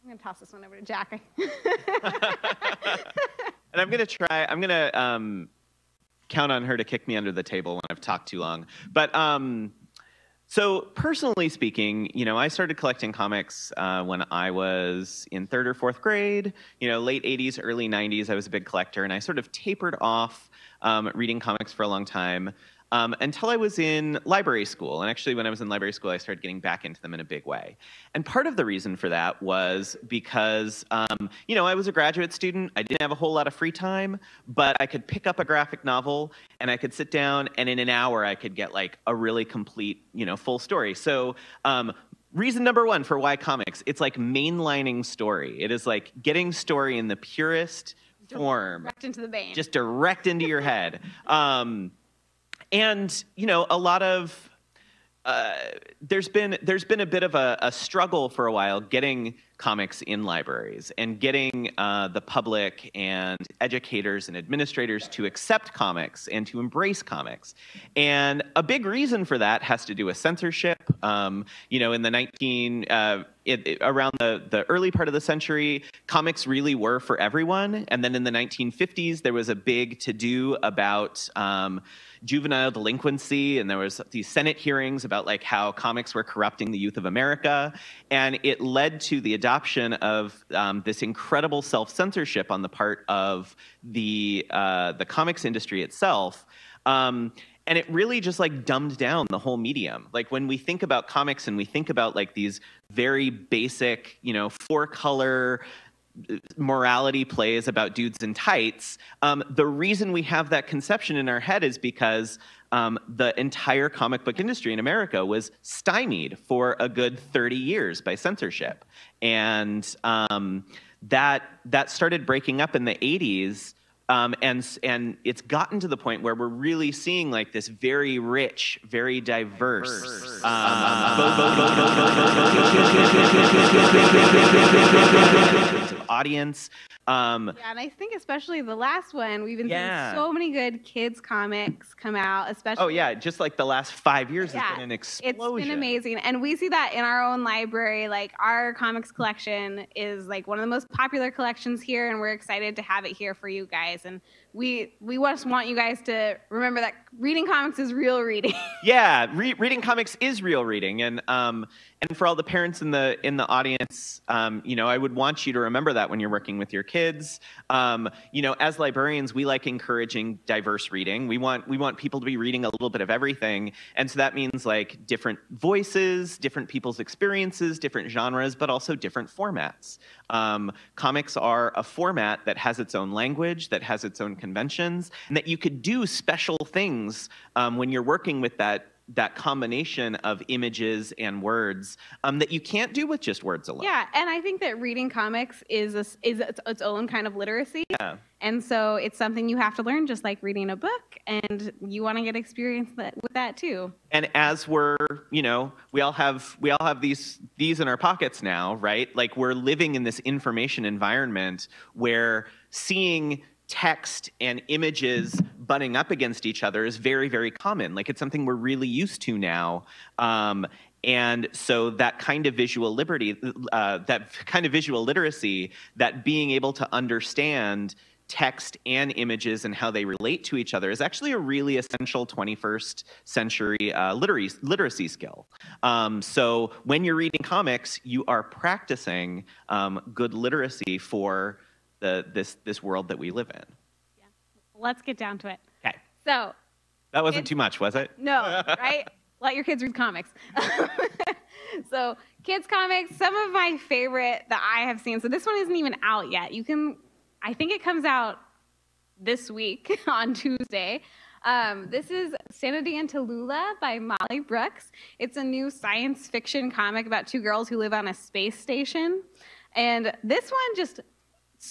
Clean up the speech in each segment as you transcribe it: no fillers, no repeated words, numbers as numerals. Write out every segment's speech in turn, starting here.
I'm going to toss this one over to Jack. And I'm going to count on her to kick me under the table when I've talked too long. But so personally speaking, I started collecting comics when I was in 3rd or 4th grade, late 80s, early 90s. I was a big collector, and I sort of tapered off reading comics for a long time until I was in library school. And actually, when I was in library school, I started getting back into them in a big way. And part of the reason for that was because, I was a graduate student. I didn't have a whole lot of free time, but I could pick up a graphic novel and I could sit down, and in an hour, I could get like a really complete, full story. So reason number one for why comics, it's like mainlining story. It is like getting story in the purest form. Direct into the vein. Just direct into your head. And, a lot of, there's been a bit of a struggle for a while getting comics in libraries and getting the public and educators and administrators to accept comics and to embrace comics. And a big reason for that has to do with censorship. In the around the early part of the century, comics really were for everyone. And then in the 1950s, there was a big to-do about juvenile delinquency, and there was these Senate hearings about like how comics were corrupting the youth of America, and it led to the adoption of this incredible self-censorship on the part of the comics industry itself. And it really just like dumbed down the whole medium. Like when we think about comics and we think about like these very basic, 4-color morality plays about dudes in tights, the reason we have that conception in our head is because the entire comic book industry in America was stymied for a good 30 years by censorship. And that started breaking up in the 80s. And it's gotten to the point where we're really seeing like this very rich, very diverse audience. And I think especially the last one, we've been seeing so many good kids comics come out, especially. Oh yeah, just like the last 5 years has been an explosion. It's been amazing. And we see that in our own library. Like our comics collection is like one of the most popular collections here, and we're excited to have it here for you guys. And we just want you guys to remember that reading comics is real reading. Yeah, reading comics is real reading. And for all the parents in the audience, I would want you to remember that when you're working with your kids. As librarians, we like encouraging diverse reading. We want people to be reading a little bit of everything. And so that means like different voices, different people's experiences, different genres, but also different formats. Comics are a format that has its own language, that has its own conventions, and that you could do special things when you're working with that combination of images and words that you can't do with just words alone. Yeah, and I think that reading comics is its own kind of literacy. Yeah. And so it's something you have to learn, just like reading a book, and you want to get experience with that too. And as we're, we all have these in our pockets now, right? Like we're living in this information environment where seeing text and images butting up against each other is very, very common. Like it's something we're really used to now. And so that kind of visual literacy, that being able to understand text and images and how they relate to each other is actually a really essential 21st century literacy skill. So when you're reading comics, you are practicing good literacy for this world that we live in. Yeah. Let's get down to it. Okay. So that wasn't too much, was it? No, right? Let your kids read comics. So kids comics, some of my favorite that I have seen. So this one isn't even out yet. I think it comes out this week on Tuesday. This is Sanity and Tallulah by Molly Brooks. It's a new science fiction comic about 2 girls who live on a space station. And this one just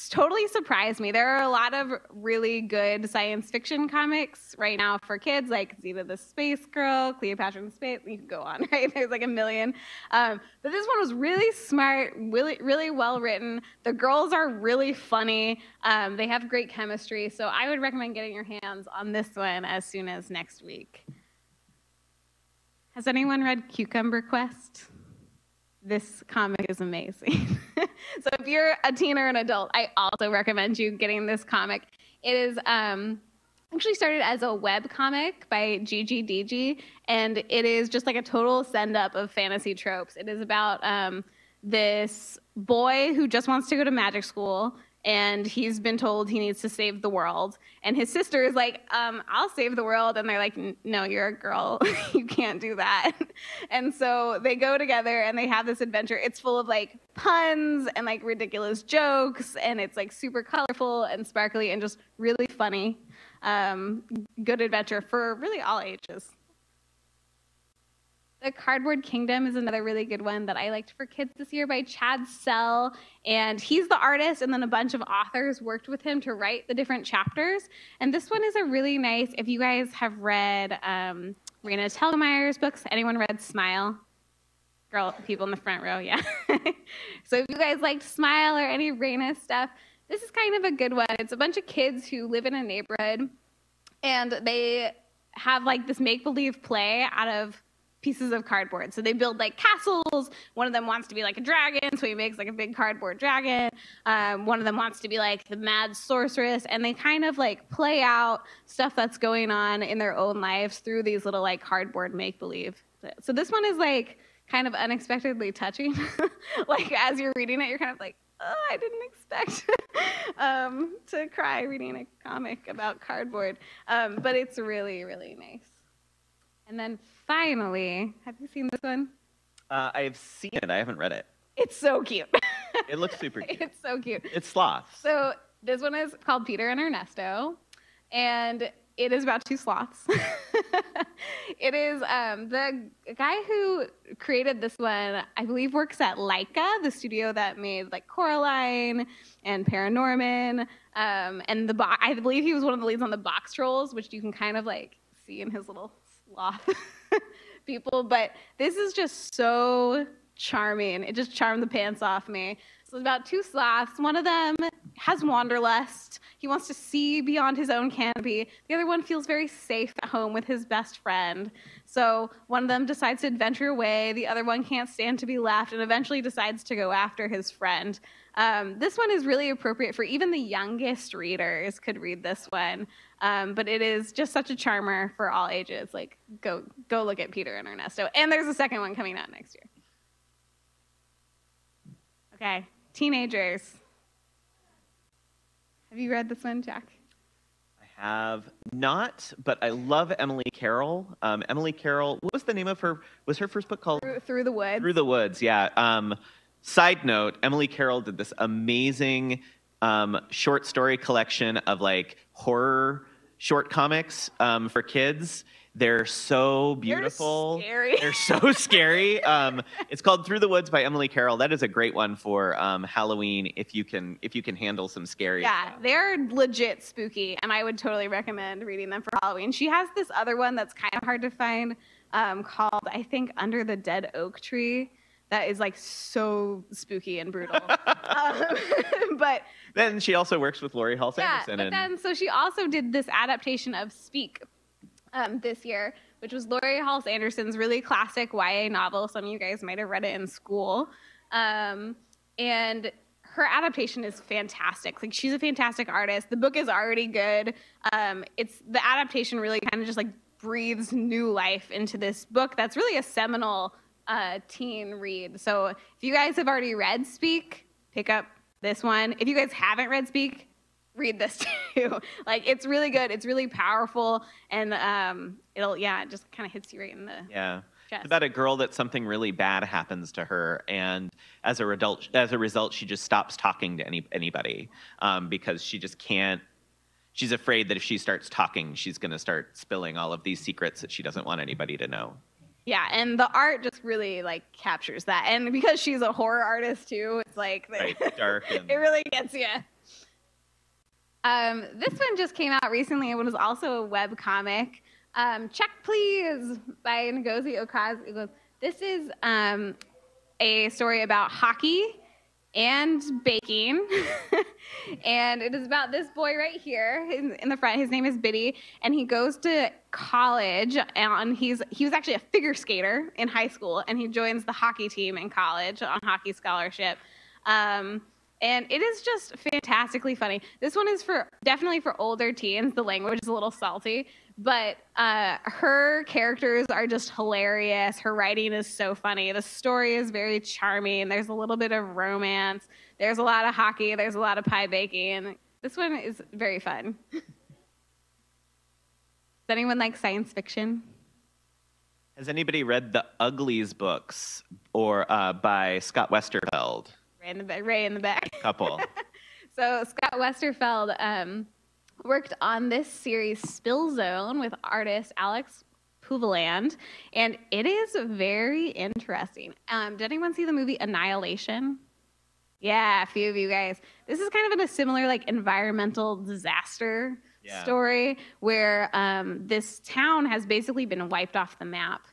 totally surprised me. There are a lot of really good science fiction comics right now for kids, like Zeta the Space Girl, Cleopatra in Space. You can go on, right? There's like a million. But this one was really smart, really, really well written. The girls are really funny. They have great chemistry. So I would recommend getting your hands on this one as soon as next week. Has anyone read Cucumber Quest? this comic is amazing. So if you're a teen or an adult, I also recommend you getting this comic. It is actually started as a web comic by Gigi DG, and it is just like a total send-up of fantasy tropes. It is about this boy who just wants to go to magic school, and he's been told he needs to save the world. And his sister is like, I'll save the world. And they're like, no, you're a girl. You can't do that. And so they go together and they have this adventure. It's full of like puns and like ridiculous jokes. And it's like super colorful and sparkly and just really funny. Good adventure for really all ages. The Cardboard Kingdom is another really good one that I liked for kids this year by Chad Sell. And he's the artist, and then a bunch of authors worked with him to write the different chapters. And this one is a really nice, if you guys have read Raina Telgemeier's books, anyone read Smile? Girl, people in the front row, yeah. So if you guys liked Smile or any Raina stuff, this is kind of a good one. It's a bunch of kids who live in a neighborhood, and they have like this make-believe play out of pieces of cardboard. So they build like castles. One of them wants to be like a dragon, so he makes like a big cardboard dragon. One of them wants to be like the mad sorceress, and they kind of like play out stuff that's going on in their own lives through these little like cardboard make-believe. So this one is like kind of unexpectedly touching. Like as you're reading it, you're kind of like, oh, I didn't expect to cry reading a comic about cardboard. But it's really, really nice. And then finally, have you seen this one? I've seen it. I haven't read it. It's so cute. It looks super cute. It's so cute. It's sloths. So this one is called Peter and Ernesto, and it is about two sloths. It is the guy who created this one, I believe, works at Laika, the studio that made like Coraline and Paranorman, and I believe he was one of the leads on the Box Trolls, which you can kind of like see in his little sloth people. But this is just so charming. It just charmed the pants off me. So it's about two sloths. One of them has wanderlust. He wants to see beyond his own canopy. The other one feels very safe at home with his best friend. So one of them decides to adventure away. The other one can't stand to be left and eventually decides to go after his friend. This one is really appropriate for even the youngest readers could read this one. But it is just such a charmer for all ages. Like, go look at Peter and Ernesto. And there's a second one coming out next year. Okay, teenagers. Have you read this one, Jack? I have not, but I love Emily Carroll. Emily Carroll, what was the name of her, was her first book called? Through the Woods. Through the Woods, yeah. Side note, Emily Carroll did this amazing short story collection of like horror short comics for kids. They're so beautiful. They're scary. They're so scary. It's called Through the Woods by Emily Carroll. That is a great one for Halloween if you can handle some scary Yeah, stuff. they're legit spooky, and I would totally recommend reading them for Halloween. She has this other one that's kind of hard to find called, I think, Under the Dead Oak Tree. That is like so spooky and brutal. But then she also works with Laurie Hall Sanderson. But then so she also did this adaptation of Speak this year, which was Laurie Hall Sanderson's really classic YA novel. Some of you guys might have read it in school. And her adaptation is fantastic. Like, she's a fantastic artist. The book is already good. It's the adaptation really kind of just like breathes new life into this book that's really a seminal teen read. So if you guys have already read Speak, pick up this one. If you guys haven't read Speak, read this too. Like, it's really good. It's really powerful, and it just kind of hits you right in the chest. It's about a girl that something really bad happens to her, and as a result, she just stops talking to anybody because she just can't. She's afraid that if she starts talking, she's going to start spilling all of these secrets that she doesn't want anybody to know. Yeah, and the art just really like captures that, and because she's a horror artist too, it's like dark. And... it really gets you. This one just came out recently. It was also a web comic. Check Please by Ngozi Okazu. This is a story about hockey, and baking. And it is about this boy right here in the front. His name is Biddy, and he goes to college, and he was actually a figure skater in high school, and he joins the hockey team in college on hockey scholarship. And it is just fantastically funny. This one is definitely for older teens. The language is a little salty, but her characters are just hilarious. Her writing is so funny. The story is very charming. There's a little bit of romance. There's a lot of hockey. There's a lot of pie baking. This one is very fun. Does anyone like science fiction? Has anybody read the Uglies books or by Scott Westerfeld? Ray in the back. Couple. So Scott Westerfeld worked on this series Spill Zone with artist Alex Puvaland, and it is very interesting. Did anyone see the movie Annihilation? Yeah, a few of you guys. This is kind of in a similar like environmental disaster story where this town has basically been wiped off the map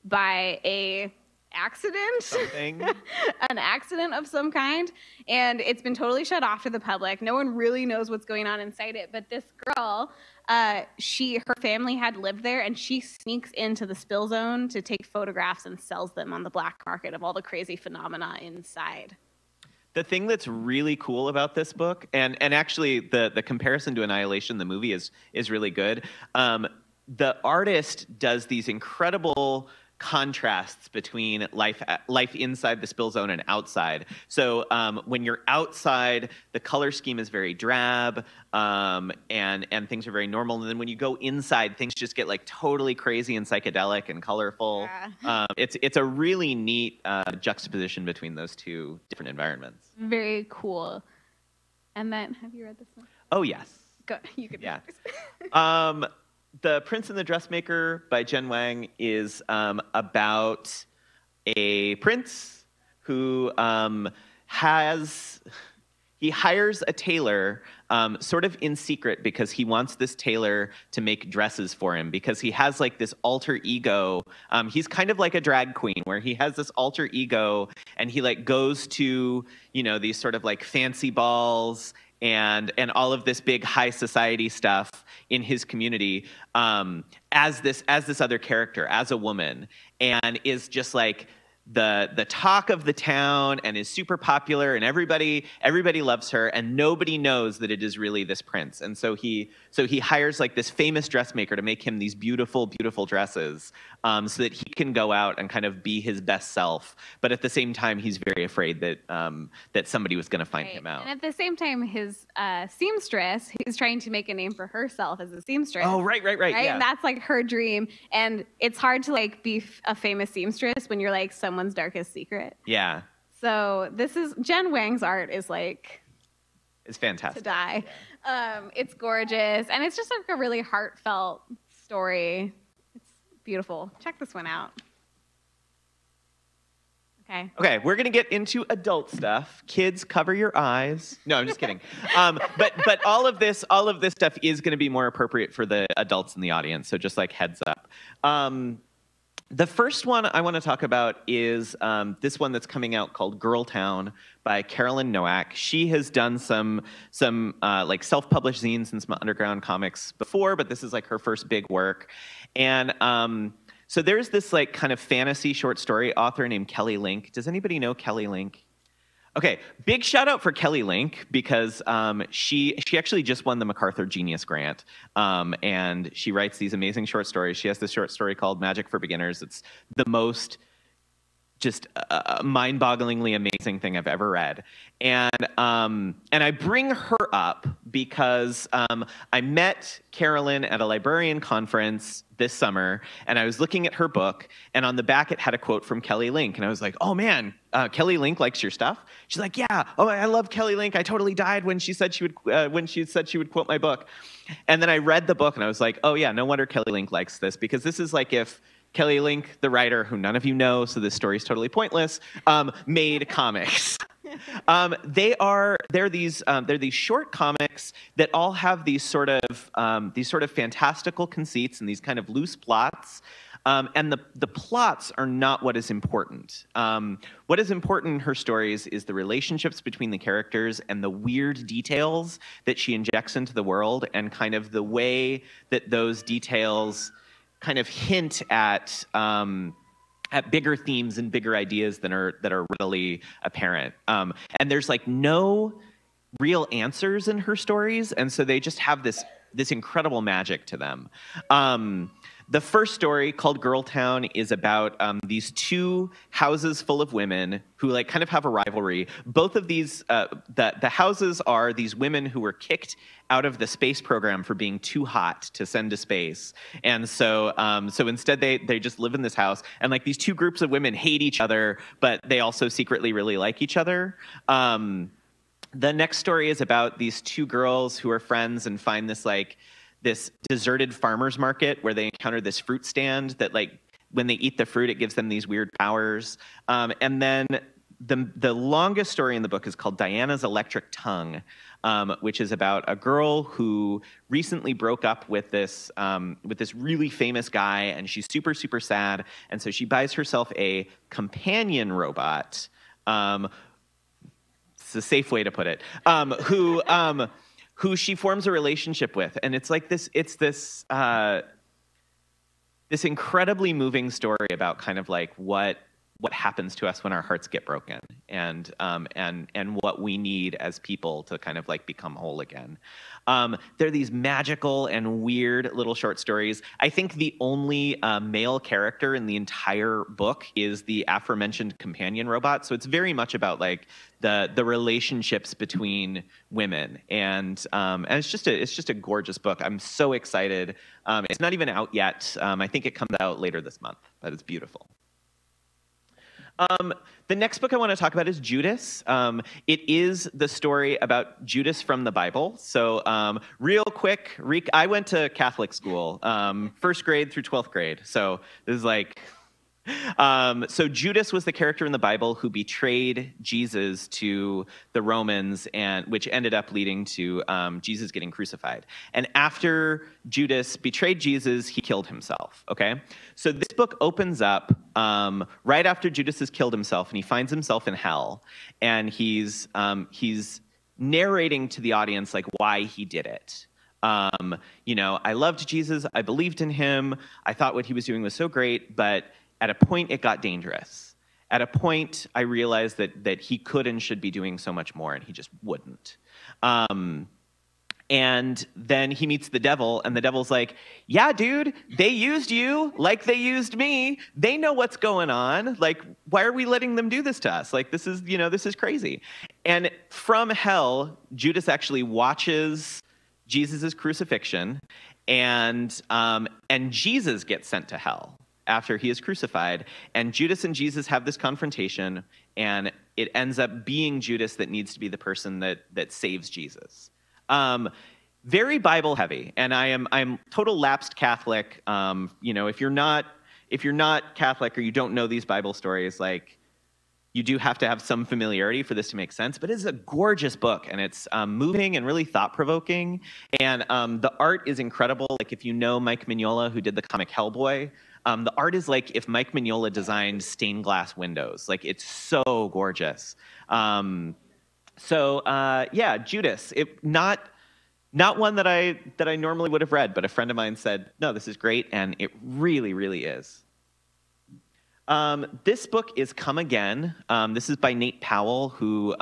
by an accident of some kind, and it's been totally shut off to the public. No one really knows what's going on inside it, but this girl, her family had lived there, and she sneaks into the spill zone to take photographs and sells them on the black market of all the crazy phenomena inside. The thing that's really cool about this book, and actually the comparison to Annihilation, the movie, is really good. The artist does these incredible contrasts between life inside the spill zone and outside. So when you're outside, the color scheme is very drab, and things are very normal. And then when you go inside, things just get like totally crazy and psychedelic and colorful. Yeah. It's a really neat juxtaposition between those two different environments. Very cool. And then, have you read this one? Oh yes. Go. You could. Yeah. The Prince and the Dressmaker by Jen Wang is about a prince who hires a tailor sort of in secret because he wants this tailor to make dresses for him because he has like this alter ego. He's kind of like a drag queen where he has this alter ego and he like goes to, these sort of like fancy balls and all of this big high society stuff in his community as this other character, as a woman, and is just like the talk of the town and is super popular and everybody loves her and nobody knows that it is really this prince. And so he hires like this famous dressmaker to make him these beautiful, beautiful dresses so that he can go out and kind of be his best self. But at the same time, he's very afraid that somebody was going to find him out. And at the same time, his seamstress, who's trying to make a name for herself as a seamstress. Oh, right. Yeah. And that's like her dream. And it's hard to like be a famous seamstress when you're like someone's darkest secret. Yeah. So Jen Wang's art is like, it's fantastic. To die. Yeah. It's gorgeous, and it's just like a really heartfelt story. It's beautiful. Check this one out. Okay, we're gonna get into adult stuff. Kids, cover your eyes. No, I'm just kidding. But all of this stuff is gonna be more appropriate for the adults in the audience. So just like heads up. The first one I want to talk about is this one that's coming out called Girl Town by Carolyn Nowak. She has done some like self-published zines and some underground comics before, but this is like her first big work. And so there's this like kind of fantasy short story author named Kelly Link. Does anybody know Kelly Link? Okay, big shout out for Kelly Link because she actually just won the MacArthur Genius Grant, and she writes these amazing short stories. She has this short story called Magic for Beginners. It's the most just mind-bogglingly amazing thing I've ever read. And I bring her up because I met Carolyn at a librarian conference this summer, and I was looking at her book, and on the back it had a quote from Kelly Link, and I was like, oh man, Kelly Link likes your stuff? She's like, yeah, oh, I love Kelly Link. I totally died when she said she would quote my book. And then I read the book, and I was like, oh yeah, no wonder Kelly Link likes this, because this is like if Kelly Link, the writer, who none of you know, so this story is totally pointless, made comics. They're these short comics that all have these sort of fantastical conceits and these kind of loose plots. And the plots are not what is important. What is important in her stories is the relationships between the characters and the weird details that she injects into the world, and kind of the way that those details kind of hint at bigger themes and bigger ideas that are readily apparent. And there's like no real answers in her stories, and so they just have this incredible magic to them. The first story, called Girl Town, is about these two houses full of women who like kind of have a rivalry. Both of these, the houses are these women who were kicked out of the space program for being too hot to send to space, and so instead they just live in this house, and like these two groups of women hate each other, but they also secretly really like each other. The next story is about these two girls who are friends and find this deserted farmer's market where they encounter this fruit stand that, like, when they eat the fruit, it gives them these weird powers. And then the longest story in the book is called Diana's Electric Tongue, which is about a girl who recently broke up with this really famous guy, and she's super, super sad. And so she buys herself a companion robot. It's a safe way to put it, who she forms a relationship with. And it's like this incredibly moving story about kind of like what happens to us when our hearts get broken, and what we need as people to kind of like become whole again. They're these magical and weird little short stories. I think the only male character in the entire book is the aforementioned companion robot. So it's very much about like the relationships between women, and it's just a gorgeous book. I'm so excited. It's not even out yet. I think it comes out later this month, but it's beautiful. The next book I want to talk about is Judas. It is the story about Judas from the Bible. So real quick, I went to Catholic school, first grade through 12th grade. So this is like... So Judas was the character in the Bible who betrayed Jesus to the Romans, and which ended up leading to Jesus getting crucified. And after Judas betrayed Jesus, he killed himself. Okay, so this book opens up right after Judas has killed himself, and he finds himself in hell, and he's narrating to the audience like why he did it. I loved Jesus, I believed in him, I thought what he was doing was so great, but at a point, it got dangerous. At a point, I realized that he could and should be doing so much more, and he just wouldn't. And then he meets the devil, and the devil's like, yeah, dude, they used you like they used me. They know what's going on. Like, why are we letting them do this to us? Like, this is crazy. And from hell, Judas actually watches Jesus' crucifixion, and Jesus gets sent to hell after he is crucified, and Judas and Jesus have this confrontation, and it ends up being Judas that needs to be the person that saves Jesus. Very Bible heavy, and I'm total lapsed Catholic. If you're not Catholic or you don't know these Bible stories, like, you do have to have some familiarity for this to make sense, but it's a gorgeous book, and it's moving and really thought-provoking, and the art is incredible. Like, if you know Mike Mignola, who did the comic Hellboy, the art is like if Mike Mignola designed stained glass windows. Like, it's so gorgeous. Yeah, Judas. Not one that I normally would have read, but a friend of mine said, no, this is great, and it really, really is. This book is Come Again. This is by Nate Powell, who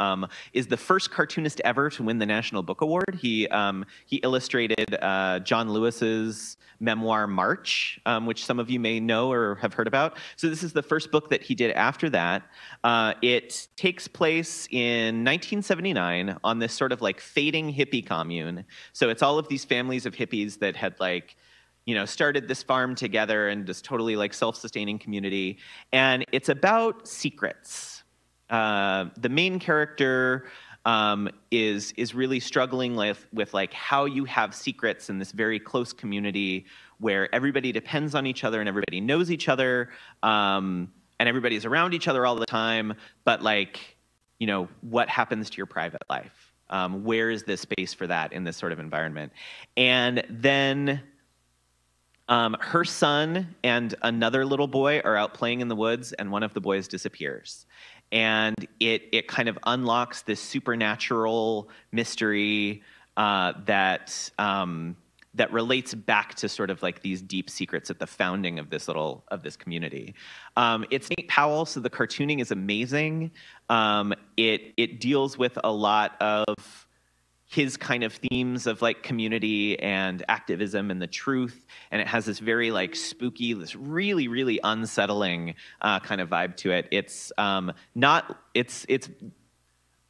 is the first cartoonist ever to win the National Book Award. He illustrated John Lewis's memoir March, which some of you may know or have heard about. So this is the first book that he did after that. It takes place in 1979 on this sort of like fading hippie commune. So it's all of these families of hippies that had started this farm together and this totally like self-sustaining community. And it's about secrets. The main character is really struggling with like how you have secrets in this very close community where everybody depends on each other and everybody knows each other, and everybody's around each other all the time. But what happens to your private life? Where is the space for that in this sort of environment? And then Her son and another little boy are out playing in the woods, and one of the boys disappears. And it kind of unlocks this supernatural mystery that relates back to sort of like these deep secrets at the founding of this community. It's Nate Powell, so the cartooning is amazing. It deals with a lot of his kind of themes of like community and activism and the truth, and it has this very like spooky, this really, really unsettling kind of vibe to it. It's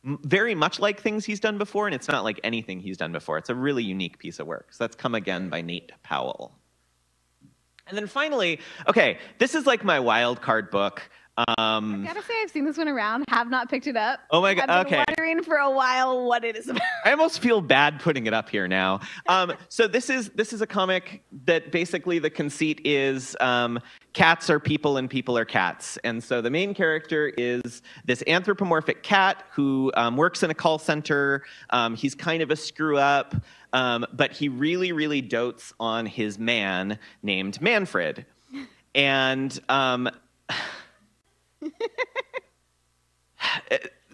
very much like things he's done before, and it's not like anything he's done before. It's a really unique piece of work. So that's Come Again by Nate Powell. And then finally, okay, this is like my wild card book. I gotta say, I've seen this one around, have not picked it up. Oh my God, I've been okay. wondering for a while what it is about. I almost feel bad putting it up here now. So this is a comic that basically the conceit is cats are people and people are cats. And so the main character is this anthropomorphic cat who works in a call center. He's kind of a screw up, but he really, really dotes on his man named Manfred. And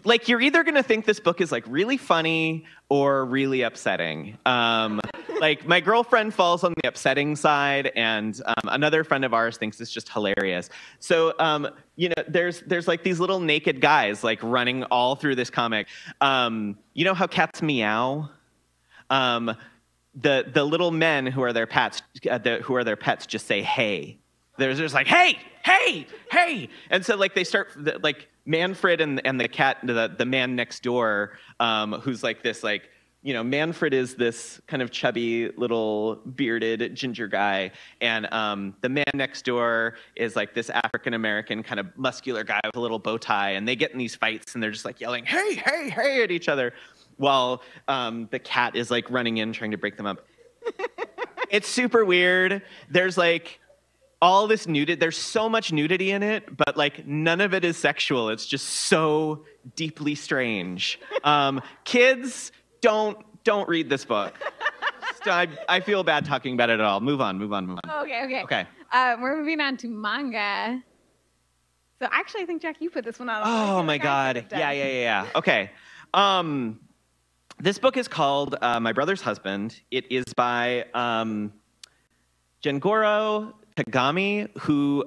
like, you're either going to think this book is like really funny or really upsetting. Like, my girlfriend falls on the upsetting side, and another friend of ours thinks it's just hilarious. So, you know, there's like these little naked guys like running all through this comic. You know how cats meow? The little men who are their pets just say hey. They're just like, hey, hey, hey. And so like they start, like Manfred and the cat, the man next door, who's like this, like, you know, Manfred is this kind of chubby little bearded ginger guy. And the man next door is like this African-American kind of muscular guy with a little bow tie. And they get in these fights and they're just like yelling, hey, hey, hey at each other, while the cat is like running in trying to break them up. It's super weird. There's like all this nudity, there's so much nudity in it, but like none of it is sexual. It's just so deeply strange. Kids, don't read this book. I feel bad talking about it at all. Move on. Okay. We're moving on to manga. So actually, I think, Jack, you put this one out. Oh my God. Yeah. Okay. This book is called My Brother's Husband. It is by Gengoro Tagami, who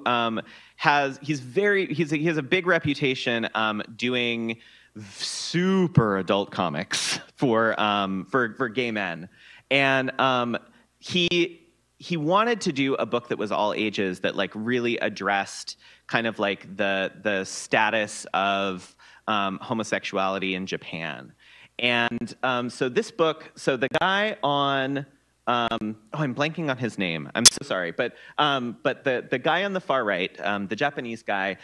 has a big reputation doing super adult comics for gay men, and he wanted to do a book that was all ages, that like really addressed kind of like the status of homosexuality in Japan. And so this book, so the guy on I'm blanking on his name. I'm so sorry, but the guy on the far right, the Japanese guy,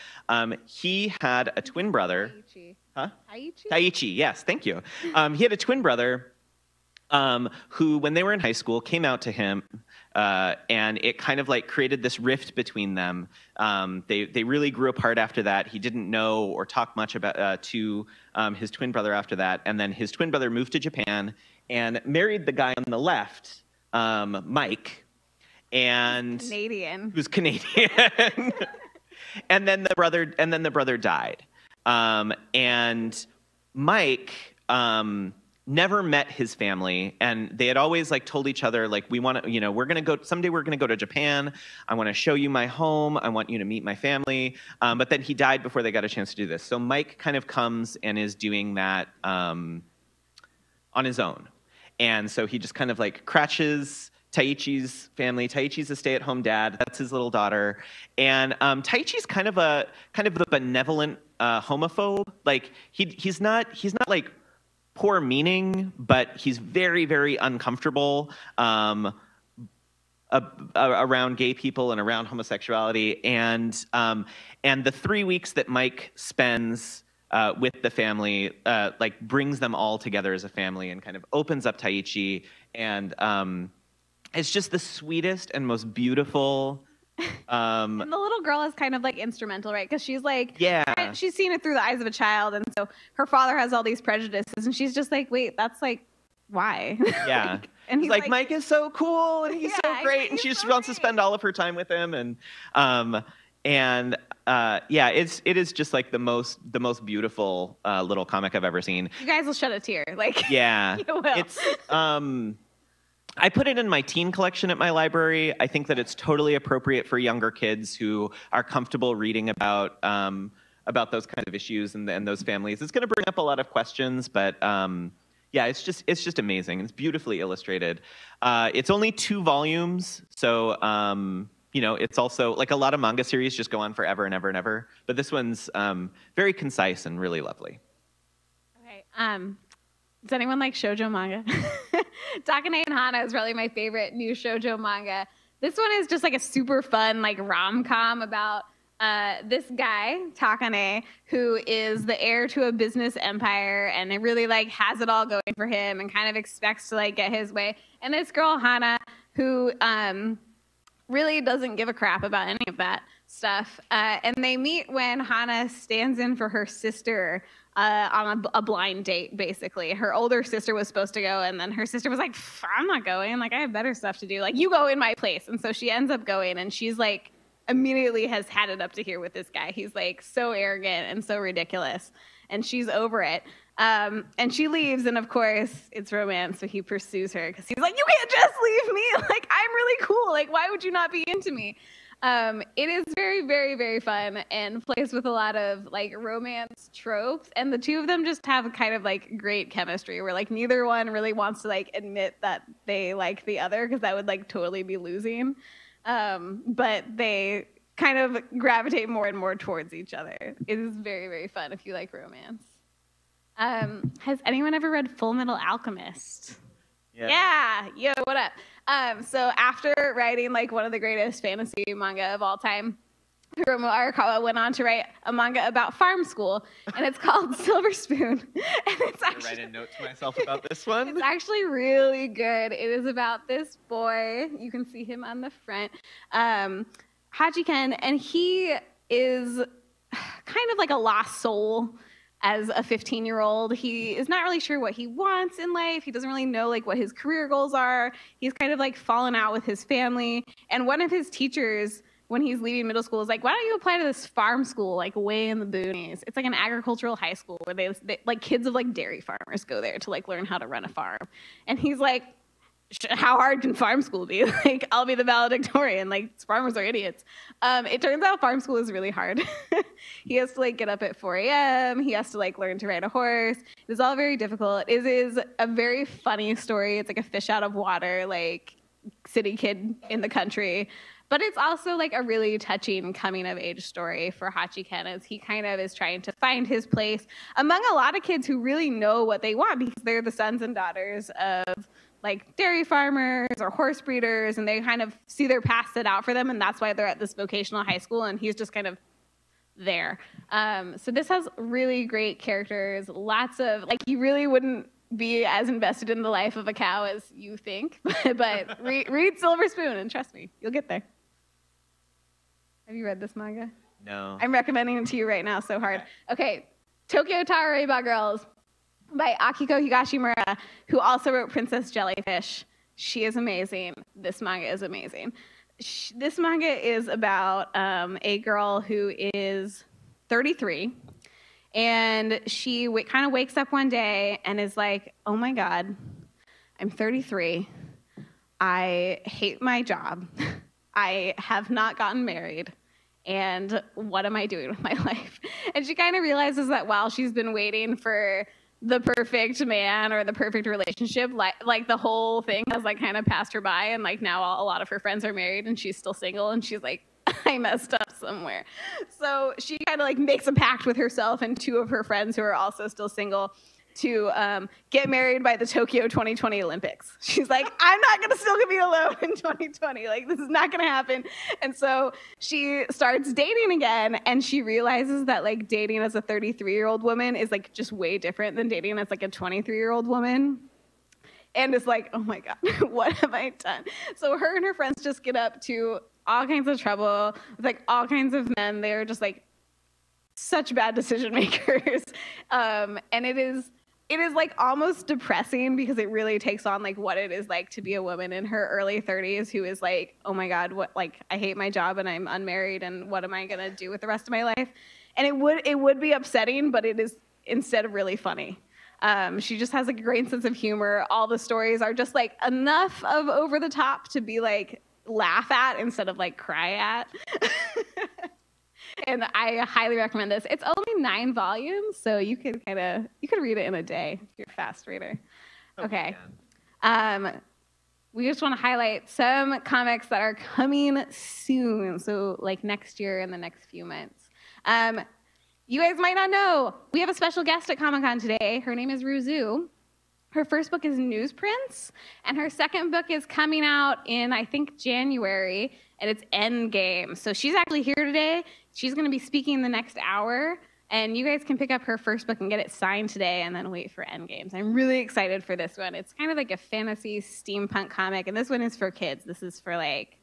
he had a twin brother. Taichi. Huh? Taichi? Yes, thank you. He had a twin brother who, when they were in high school, came out to him, and it kind of like created this rift between them. They really grew apart after that. He didn't know or talk much about to his twin brother after that, and then his twin brother moved to Japan and married the guy on the left, Mike, and who's Canadian. and then the brother died, and Mike never met his family, and they had always like told each other, like, we want to, you know, someday we're going to go to Japan. I want to show you my home. I want you to meet my family. But then he died before they got a chance to do this. So Mike kind of comes and is doing that on his own. And so he just kind of like crashes Taichi's family. Taichi's a stay-at-home dad. That's his little daughter. And Taichi's kind of a benevolent homophobe. Like he's not like poor meaning, but he's very, very uncomfortable around gay people and around homosexuality. And the 3 weeks that Mike spends with the family, like brings them all together as a family and kind of opens up Taichi. And it's just the sweetest and most beautiful. And the little girl is kind of like instrumental, right? Because she's like, yeah, she's seen it through the eyes of a child, and so her father has all these prejudices, and she's just like, wait, that's like why? Yeah. And he's like, Mike is so cool and he's so great, and she just wants to spend all of her time with him, and yeah, it is just like the most beautiful little comic I've ever seen. You guys will shed a tear, like yeah, you will. It's I put it in my teen collection at my library. I think that it's totally appropriate for younger kids who are comfortable reading about those kinds of issues and those families. It's going to bring up a lot of questions, but yeah, it's just amazing. It's beautifully illustrated. It's only 2 volumes, so you know, it's also like a lot of manga series just go on forever and ever and ever. But this one's very concise and really lovely. Okay. Does anyone like shoujo manga? Takane and Hana is probably my favorite new shoujo manga. This one is just like a super fun like rom-com about this guy, Takane, who is the heir to a business empire, and it really like has it all going for him and kind of expects to like get his way. And this girl, Hana, who really doesn't give a crap about any of that stuff. And they meet when Hana stands in for her sister on a blind date, basically. Her older sister was supposed to go, and then her sister was like, I'm not going. Like, I have better stuff to do. Like, you go in my place. And so she ends up going, and she's like, immediately has had it up to here with this guy. He's like so arrogant and so ridiculous, and she's over it. And she leaves, and of course it's romance, so he pursues her because he's like, you can't just leave me. Like, I'm really cool. Like, why would you not be into me? It is very, very, very fun and plays with a lot of like romance tropes, and the two of them just have kind of like great chemistry where like neither one really wants to like admit that they like the other because that would like totally be losing. But they kind of gravitate more and more towards each other. It is very, very fun if you like romance. Has anyone ever read Full Metal Alchemist? Yeah. Yo, what up? So after writing like one of the greatest fantasy manga of all time, Hiromu Arakawa went on to write a manga about farm school, and it's called Silver Spoon. And it's actually, write a note to myself about this one. It's actually really good. It is about this boy. You can see him on the front, Hachiken, and he is kind of like a lost soul. As a 15-year-old, he is not really sure what he wants in life. He doesn't really know like what his career goals are. He's kind of like fallen out with his family. And one of his teachers, when he's leaving middle school, is like, why don't you apply to this farm school like way in the boonies? It's like an agricultural high school where they like kids of like dairy farmers go there to like learn how to run a farm. And he's like, how hard can farm school be? Like, I'll be the valedictorian. Like, farmers are idiots. It turns out farm school is really hard. He has to like get up at 4 a.m. He has to like learn to ride a horse. It's all very difficult. It is a very funny story. It's like a fish out of water, like city kid in the country. But it's also like a really touching coming of age story for Hachiken as he kind of is trying to find his place among a lot of kids who really know what they want because they're the sons and daughters of like dairy farmers or horse breeders, and they kind of see their path set out for them, and that's why they're at this vocational high school, and he's just kind of there. So this has really great characters, lots of, like, you really wouldn't be as invested in the life of a cow as you think, but read Silver Spoon, and trust me, you'll get there. Have you read this manga? No. I'm recommending it to you right now so hard. Okay, Tokyo Tarareba Girls by Akiko Higashimura, who also wrote Princess Jellyfish. She is amazing. This manga is amazing. This manga is about a girl who is 33, and she kind of wakes up one day and is like, oh my God, I'm 33. I hate my job. I have not gotten married. And what am I doing with my life? And she kind of realizes that while she's been waiting for the perfect man or the perfect relationship, like the whole thing has like kind of passed her by, and like now a lot of her friends are married and she's still single, and she's like, I messed up somewhere. So she kind of like makes a pact with herself and 2 of her friends who are also still single to get married by the Tokyo 2020 Olympics. She's like, I'm not gonna still be alone in 2020. Like, this is not gonna happen. And so she starts dating again, and she realizes that like dating as a 33-year-old woman is like just way different than dating as like a 23-year-old woman. And it's like, oh my God, what have I done? So her and her friends just get up to all kinds of trouble with like all kinds of men. They're just like such bad decision makers. And it is it is like almost depressing because it really takes on like what it is like to be a woman in her early 30s who is like, oh my God, what, like, I hate my job and I'm unmarried and what am I gonna do with the rest of my life? And it would be upsetting, but it is instead really funny. She just has like a great sense of humor. All the stories are just like enough of over the top to be like laugh at instead of like cry at. And I highly recommend this. It's only 9 volumes, so you could read it in a day if you're a fast reader. Okay. We just want to highlight some comics that are coming soon, so like next year and the next few months. You guys might not know, we have a special guest at Comic-Con today. Her name is Ruzu. Her first book is Newsprints, and her second book is coming out in, I think, January, and it's Endgame. So she's actually here today. She's going to be speaking in the next hour, and you guys can pick up her first book and get it signed today and then wait for Endgames. I'm really excited for this one. It's kind of like a fantasy steampunk comic, and this one is for kids. This is for like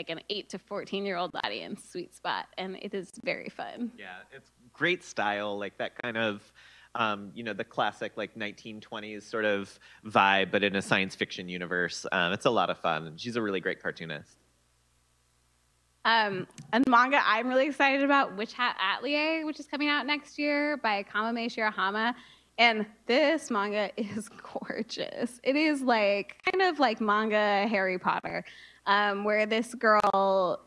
an 8 to 14-year-old audience, sweet spot, and it is very fun. Yeah, it's great style, like that kind of, the classic like 1920s sort of vibe, but in a science fiction universe. It's a lot of fun. She's a really great cartoonist. And manga I'm really excited about, Witch Hat Atelier, which is coming out next year by Kamame Shirahama. And this manga is gorgeous. It is like kind of like manga Harry Potter, where this girl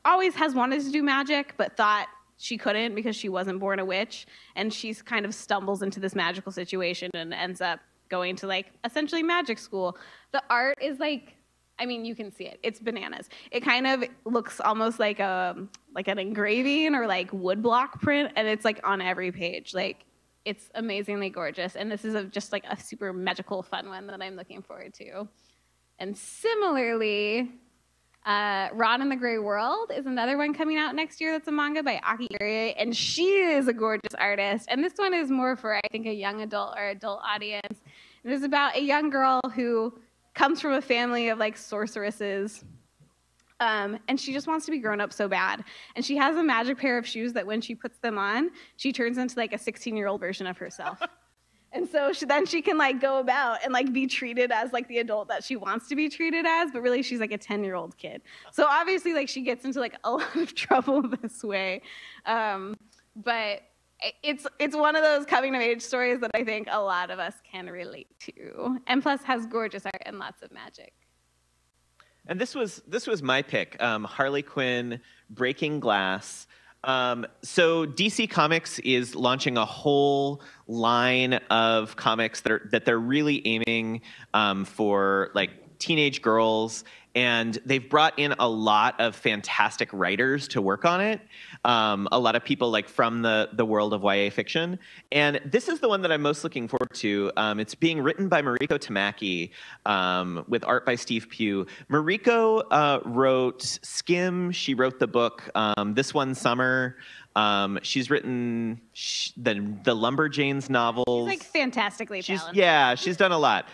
always has wanted to do magic, but thought she couldn't because she wasn't born a witch, and she kind of stumbles into this magical situation and ends up going to like essentially magic school. The art is like, I mean, you can see it. It's bananas. It kind of looks almost like an engraving or like woodblock print, and it's like on every page. Like, it's amazingly gorgeous, and this is just like a super magical, fun one that I'm looking forward to. And similarly, Ron and the Grey World is another one coming out next year that's a manga by Aki Irie, and she is a gorgeous artist. And this one is more for, I think, a young adult or adult audience. It is about a young girl who comes from a family of like sorceresses, and she just wants to be grown up so bad. And she has a magic pair of shoes that when she puts them on, she turns into like a 16-year-old version of herself. And so then she can like go about and like be treated as like the adult that she wants to be treated as, but really she's like a 10-year-old kid. So obviously like she gets into like a lot of trouble this way. But it's one of those coming of age stories that I think a lot of us can relate to. And plus has gorgeous art and lots of magic. And this was my pick, Harley Quinn, Breaking Glass. So DC Comics is launching a whole line of comics that they're really aiming for like teenage girls, and they've brought in a lot of fantastic writers to work on it. A lot of people like from the world of YA fiction, and this is the one that I'm most looking forward to. It's being written by Mariko Tamaki with art by Steve Pugh. Mariko wrote Skim. She wrote the book This One Summer. She's written the Lumberjanes novels. She's like fantastically talented. Yeah, she's done a lot.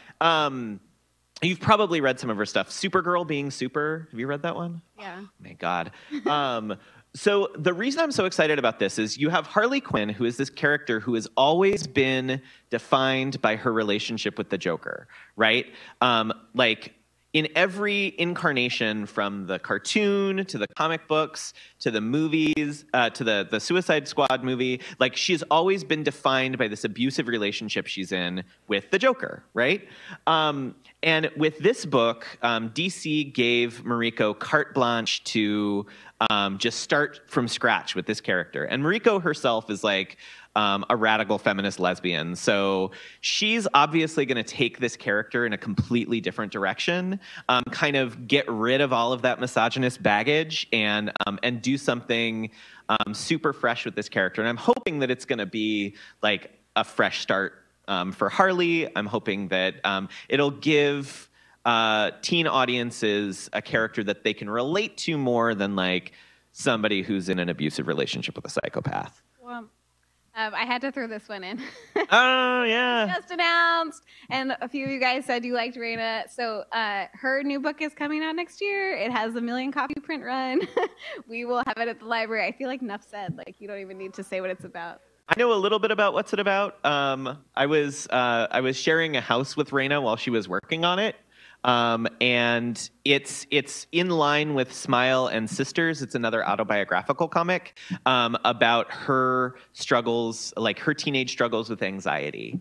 You've probably read some of her stuff. Supergirl Being Super. Have you read that one? Yeah. Oh, my God. So the reason I'm so excited about this is you have Harley Quinn, who is this character who has always been defined by her relationship with the Joker, right? Like in every incarnation, from the cartoon to the comic books to the movies to the Suicide Squad movie, like she's always been defined by this abusive relationship she's in with the Joker, right? And with this book, DC gave Mariko carte blanche to just start from scratch with this character. And Mariko herself is like a radical feminist lesbian. So she's obviously going to take this character in a completely different direction, kind of get rid of all of that misogynist baggage and do something super fresh with this character. And I'm hoping that it's going to be like a fresh start for Harley. I'm hoping that it'll give teen audiences a character that they can relate to more than like somebody who's in an abusive relationship with a psychopath. Well, I had to throw this one in. Oh, yeah. Just announced. And a few of you guys said you liked Raina. So her new book is coming out next year. It has a 1 million copy print run. We will have it at the library. I feel like enough said. Like, you don't even need to say what it's about. I know a little bit about what's it about. I was sharing a house with Raina while she was working on it. And it's in line with Smile and Sisters. It's another autobiographical comic about her struggles, like her teenage struggles with anxiety.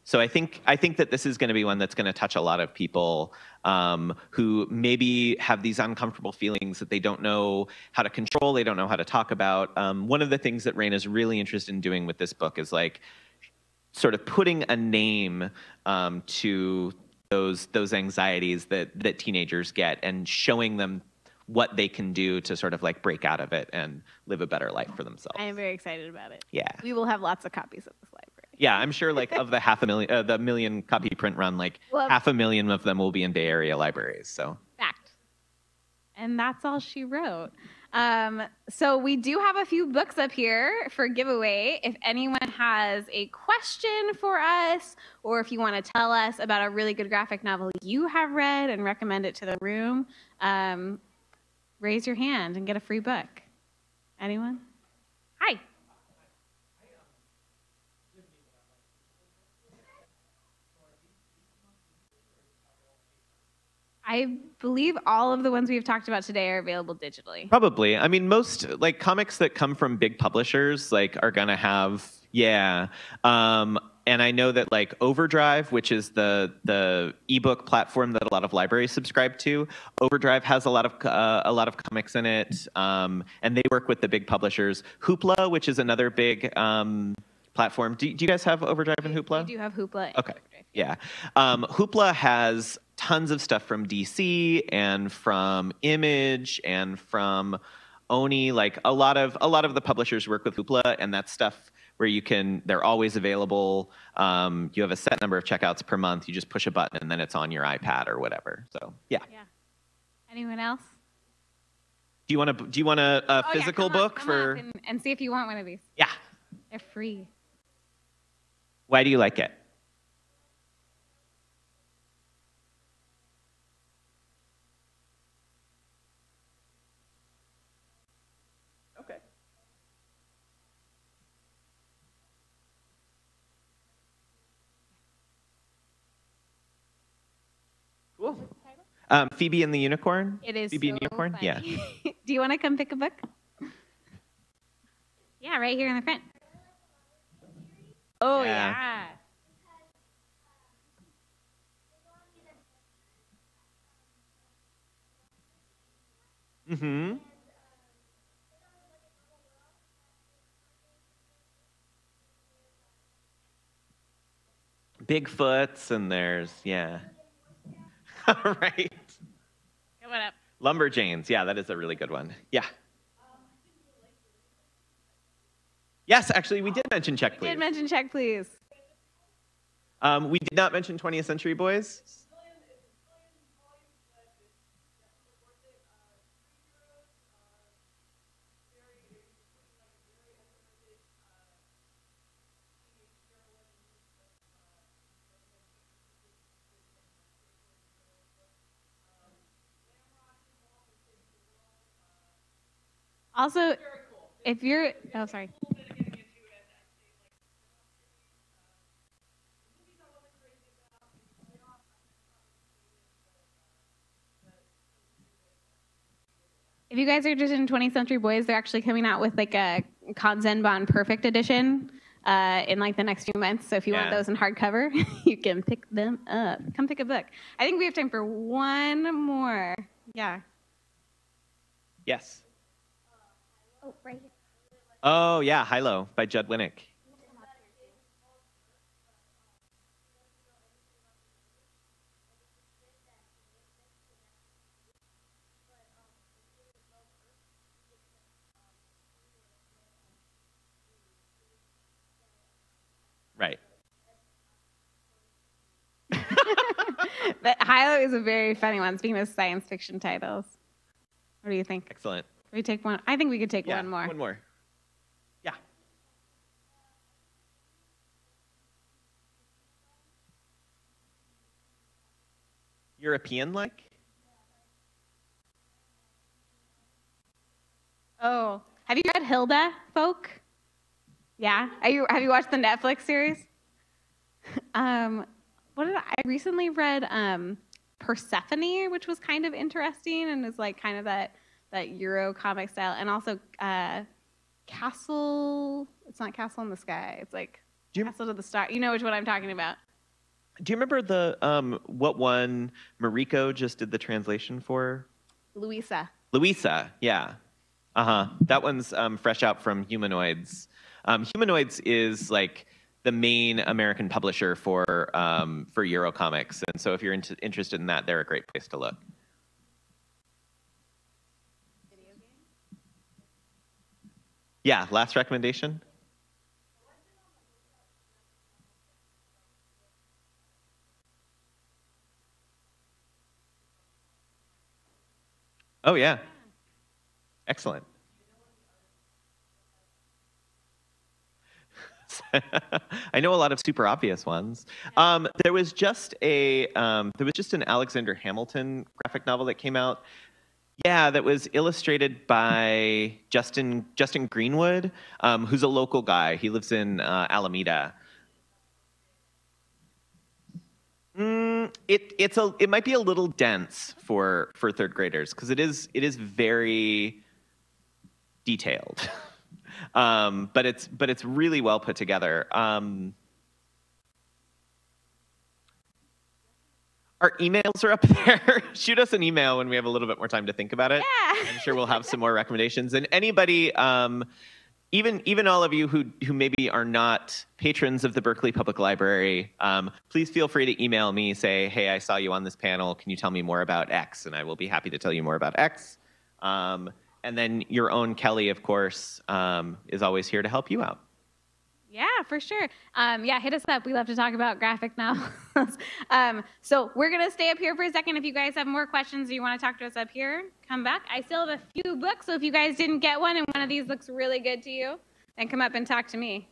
So I think that this is going to be one that's going to touch a lot of people who maybe have these uncomfortable feelings that they don't know how to control, they don't know how to talk about. One of the things that Raina is really interested in doing with this book is like sort of putting a name to those anxieties that teenagers get and showing them what they can do to sort of like break out of it and live a better life for themselves. I am very excited about it. Yeah. We will have lots of copies of this library. Yeah, I'm sure like of the 500,000, the million copy print run, like 500,000 of them will be in Bay Area libraries. So fact. And that's all she wrote. So we do have a few books up here for giveaway. If anyone has a question for us, or if you want to tell us about a really good graphic novel you have read and recommend it to the room, raise your hand and get a free book. Anyone? Hi. I believe all of the ones we've talked about today are available digitally. Probably. I mean, most like comics that come from big publishers like are gonna have, yeah. And I know that like Overdrive, which is the ebook platform that a lot of libraries subscribe to, Overdrive has a lot of comics in it, and they work with the big publishers. Hoopla, which is another big platform. Do you guys have Overdrive and Hoopla? We do have Hoopla. And okay. Overdrive. Yeah. Hoopla has tons of stuff from DC and from Image and from Oni. Like a lot of the publishers work with Hoopla, and that's stuff where they're always available. You have a set number of checkouts per month. You just push a button and then it's on your iPad or whatever. So yeah. Yeah. Anyone else? Do you want a physical book for? And see if you want one of these. Yeah. They're free. Why do you like it? Okay. Cool. Phoebe and the Unicorn? It is Phoebe so and the Unicorn? funny. Yeah. Do you want to come pick a book? Yeah, right here in the front. Oh, yeah. Mm-hmm. Bigfoots and there's, yeah. Right. Come on up. Lumberjanes. Yeah, that is a really good one. Yeah. Yes, actually, we did mention Check, Please. We did mention Check, Please. We did not mention 20th Century Boys. Also, if you're, oh, sorry. If you guys are interested in 20th Century Boys, they're actually coming out with like a Kanzenban Perfect Edition in like the next few months. So if you want those in hardcover, you can pick them up. Come pick a book. I think we have time for one more. Yeah. Yes. Oh, right here. Oh, yeah, Hilo by Judd Winnick. Right. But Hilo is a very funny one, speaking of science fiction titles. What do you think? Excellent. Can we take one? I think we could take one more. One more. Yeah. European-like? Oh. Have you read Hilda, folk? Yeah. Have you watched the Netflix series? I recently read Persephone, which was kind of interesting and is like kind of that Euro comic style, and also Castle. It's not Castle in the Sky. It's like Castle to the Star. You know which one I'm talking about. Do you remember the what one Mariko just did the translation for? Louisa. Louisa, yeah. That one's fresh out from Humanoids. Humanoids is like the main American publisher for Euro comics, and so if you're interested in that, they're a great place to look. Video game? Yeah, last recommendation. Oh yeah, excellent. I know a lot of super obvious ones. There was just an Alexander Hamilton graphic novel that came out. Yeah, that was illustrated by Justin Greenwood, who's a local guy. He lives in Alameda. It might be a little dense for third graders because it is very detailed. But it's really well put together. Our emails are up there. Shoot us an email when we have a little bit more time to think about it. Yeah. I'm sure we'll have some more recommendations. And anybody, even all of you who maybe are not patrons of the Berkeley Public Library, please feel free to email me, say, hey, I saw you on this panel. Can you tell me more about X? And I will be happy to tell you more about X. And then your own Kelly, of course, is always here to help you out. Yeah, for sure. Yeah, hit us up. We love to talk about graphic novels. So we're going to stay up here for a second. If you guys have more questions or you want to talk to us up here, come back. I still have a few books, so if you guys didn't get one and one of these looks really good to you, then come up and talk to me.